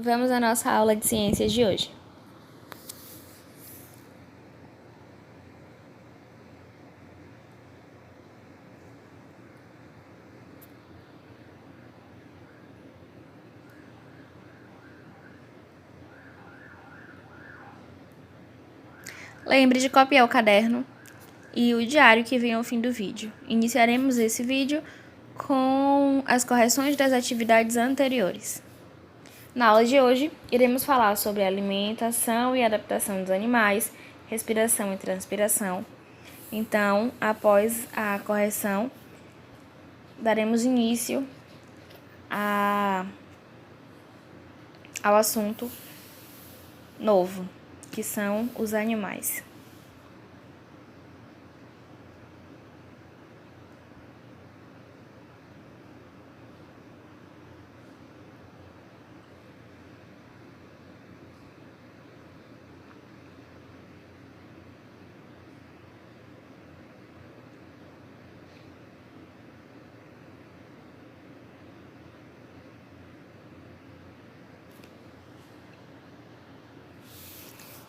Vamos à nossa aula de ciências de hoje. Lembre de copiar o caderno e o diário que vem ao fim do vídeo. Iniciaremos esse vídeo com as correções das atividades anteriores. Na aula de hoje, iremos falar sobre alimentação e adaptação dos animais, respiração e transpiração. Então, após a correção, daremos início ao assunto novo, que são os animais.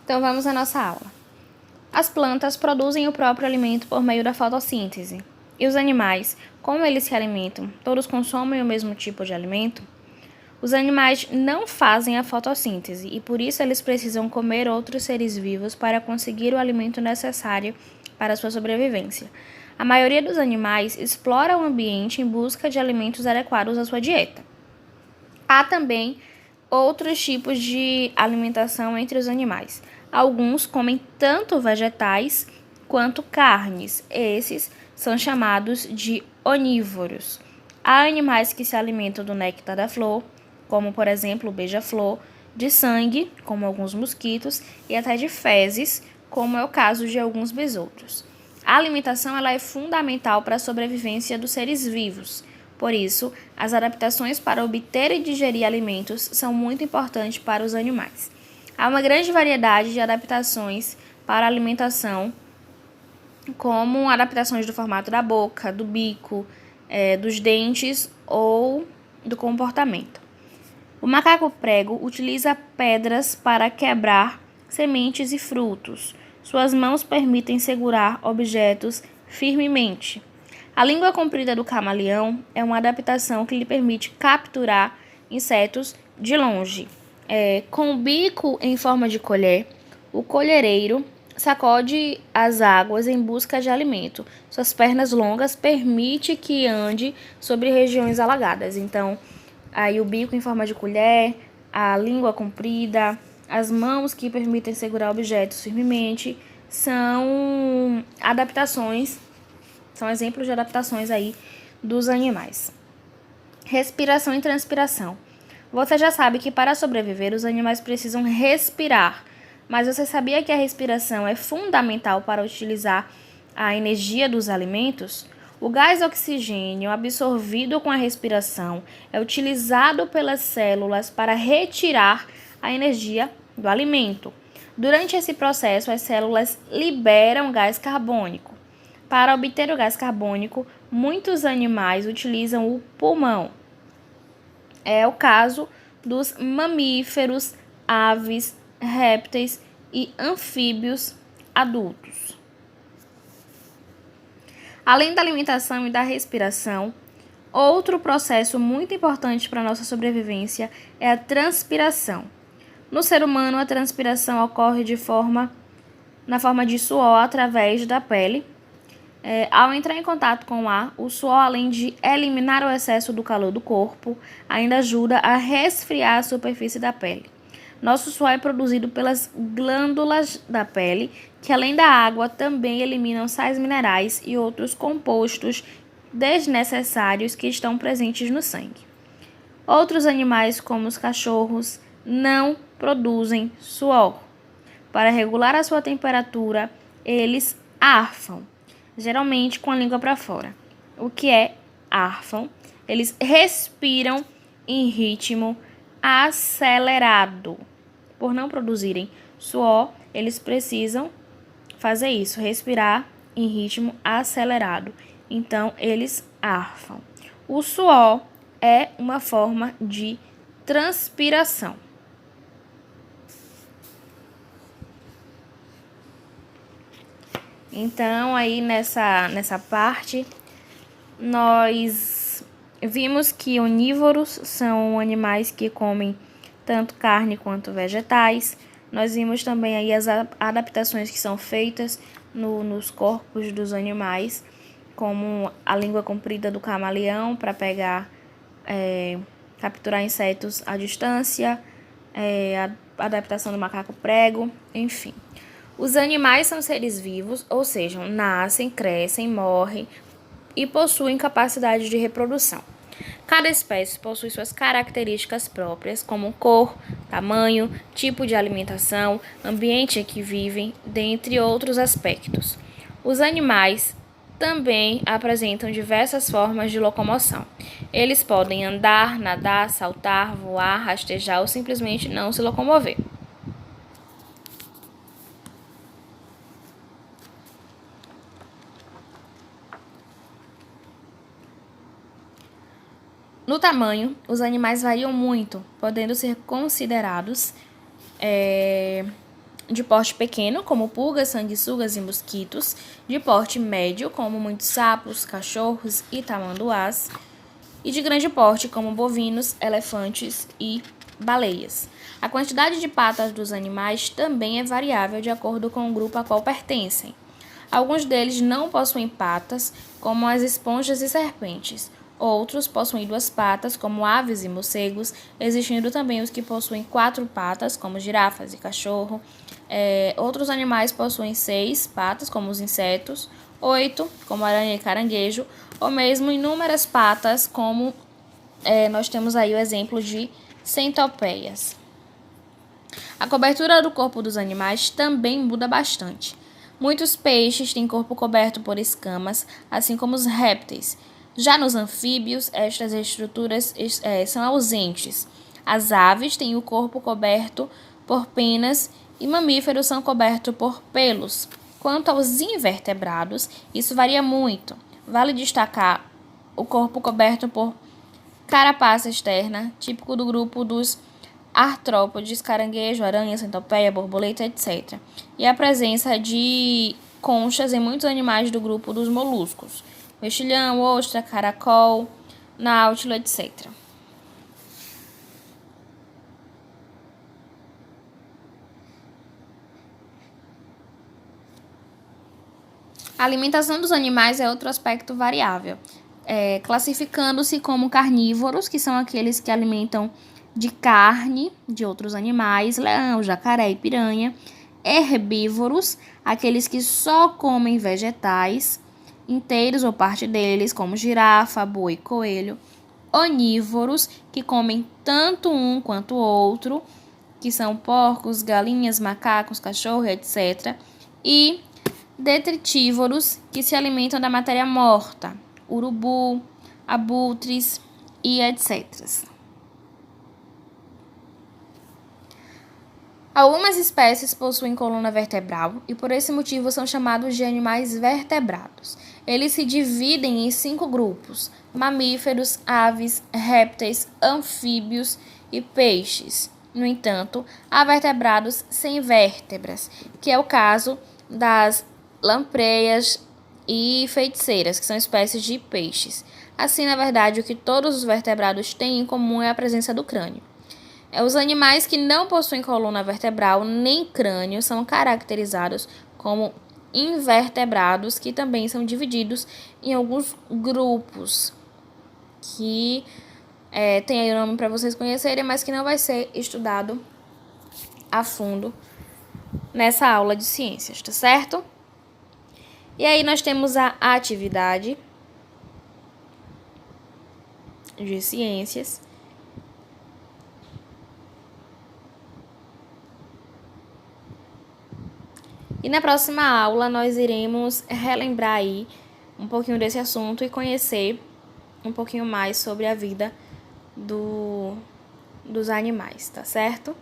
Então, vamos à nossa aula. As plantas produzem o próprio alimento por meio da fotossíntese. E os animais, como eles se alimentam? Todos consomem o mesmo tipo de alimento? Os animais não fazem a fotossíntese e por isso eles precisam comer outros seres vivos para conseguir o alimento necessário para a sua sobrevivência. A maioria dos animais explora o ambiente em busca de alimentos adequados à sua dieta. Há também outros tipos de alimentação entre os animais. Alguns comem tanto vegetais quanto carnes. Esses são chamados de onívoros. Há animais que se alimentam do néctar da flor, como por exemplo o beija-flor, de sangue, como alguns mosquitos, e até de fezes, como é o caso de alguns besouros. A alimentação ela é fundamental para a sobrevivência dos seres vivos. Por isso, as adaptações para obter e digerir alimentos são muito importantes para os animais. Há uma grande variedade de adaptações para a alimentação, como adaptações do formato da boca, do bico, dos dentes ou do comportamento. O macaco prego utiliza pedras para quebrar sementes e frutos. Suas mãos permitem segurar objetos firmemente. A língua comprida do camaleão é uma adaptação que lhe permite capturar insetos de longe. Com o bico em forma de colher, o colhereiro sacode as águas em busca de alimento. Suas pernas longas permitem que ande sobre regiões alagadas. Então, aí o bico em forma de colher, a língua comprida, as mãos que permitem segurar objetos firmemente, são adaptações, são exemplos de adaptações aí dos animais. Respiração e transpiração. Você já sabe que para sobreviver os animais precisam respirar, mas você sabia que a respiração é fundamental para utilizar a energia dos alimentos? O gás oxigênio absorvido com a respiração é utilizado pelas células para retirar a energia do alimento. Durante esse processo, as células liberam gás carbônico. Para obter o gás carbônico, muitos animais utilizam o pulmão. É o caso dos mamíferos, aves, répteis e anfíbios adultos. Além da alimentação e da respiração, outro processo muito importante para a nossa sobrevivência é a transpiração. No ser humano, a transpiração ocorre na forma de suor através da pele. Ao entrar em contato com o ar, o suor, além de eliminar o excesso do calor do corpo, ainda ajuda a resfriar a superfície da pele. Nosso suor é produzido pelas glândulas da pele, que além da água também eliminam sais minerais e outros compostos desnecessários que estão presentes no sangue. Outros animais, como os cachorros, não produzem suor. Para regular a sua temperatura, eles arfam, geralmente com a língua para fora. O que é arfam? Eles respiram em ritmo acelerado. Por não produzirem suor, eles precisam fazer isso, respirar em ritmo acelerado. Então, eles arfam. O suor é uma forma de transpiração. Então, aí nessa parte, nós vimos que onívoros são animais que comem tanto carne quanto vegetais. Nós vimos também aí as adaptações que são feitas nos corpos dos animais, como a língua comprida do camaleão para capturar insetos à distância, a adaptação do macaco prego, enfim. Os animais são seres vivos, ou seja, nascem, crescem, morrem e possuem capacidade de reprodução. Cada espécie possui suas características próprias, como cor, tamanho, tipo de alimentação, ambiente em que vivem, dentre outros aspectos. Os animais também apresentam diversas formas de locomoção. Eles podem andar, nadar, saltar, voar, rastejar ou simplesmente não se locomover. No tamanho, os animais variam muito, podendo ser considerados de porte pequeno, como pulgas, sanguessugas e mosquitos, de porte médio, como muitos sapos, cachorros e tamanduás, e de grande porte, como bovinos, elefantes e baleias. A quantidade de patas dos animais também é variável de acordo com o grupo a qual pertencem. Alguns deles não possuem patas, como as esponjas e serpentes. Outros possuem 2 patas, como aves e morcegos, existindo também os que possuem 4 patas, como girafas e cachorro. Outros animais possuem 6 patas, como os insetos, 8, como aranha e caranguejo, ou mesmo inúmeras patas, como nós temos aí o exemplo de centopeias. A cobertura do corpo dos animais também muda bastante. Muitos peixes têm corpo coberto por escamas, assim como os répteis. Já nos anfíbios, estas estruturas são ausentes. As aves têm o corpo coberto por penas e mamíferos são cobertos por pelos. Quanto aos invertebrados, isso varia muito. Vale destacar o corpo coberto por carapaça externa, típico do grupo dos artrópodes, caranguejo, aranha, centopeia, borboleta, etc. E a presença de conchas em muitos animais do grupo dos moluscos, mexilhão, ostra, caracol, náutilo, etc. A alimentação dos animais é outro aspecto variável, classificando-se como carnívoros, que são aqueles que alimentam de carne de outros animais, leão, jacaré e piranha. Herbívoros, aqueles que só comem vegetais inteiros ou parte deles, como girafa, boi e coelho. Onívoros, que comem tanto um quanto o outro, que são porcos, galinhas, macacos, cachorro, etc. E detritívoros, que se alimentam da matéria morta, urubu, abutres e etc. Algumas espécies possuem coluna vertebral e por esse motivo são chamados de animais vertebrados. Eles se dividem em 5 grupos: mamíferos, aves, répteis, anfíbios e peixes. No entanto, há vertebrados sem vértebras, que é o caso das lampreias e feiticeiras, que são espécies de peixes. Assim, na verdade, o que todos os vertebrados têm em comum é a presença do crânio. Os animais que não possuem coluna vertebral nem crânio são caracterizados como invertebrados, que também são divididos em alguns grupos, que tem aí o nome para vocês conhecerem, mas que não vai ser estudado a fundo nessa aula de ciências, tá certo? E aí nós temos a atividade de ciências. E na próxima aula nós iremos relembrar aí um pouquinho desse assunto e conhecer um pouquinho mais sobre a vida dos animais, tá certo?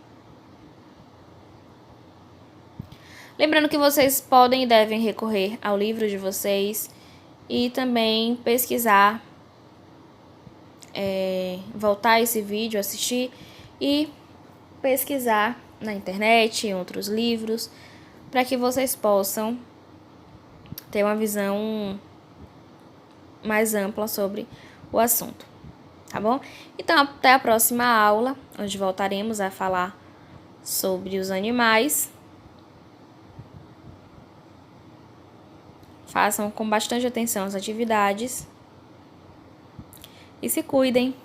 Lembrando que vocês podem e devem recorrer ao livro de vocês e também pesquisar, voltar esse vídeo, assistir e pesquisar na internet, em outros livros, para que vocês possam ter uma visão mais ampla sobre o assunto, tá bom? Então, até a próxima aula, onde voltaremos a falar sobre os animais. Façam com bastante atenção as atividades e se cuidem.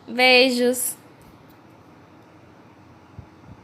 Beijos!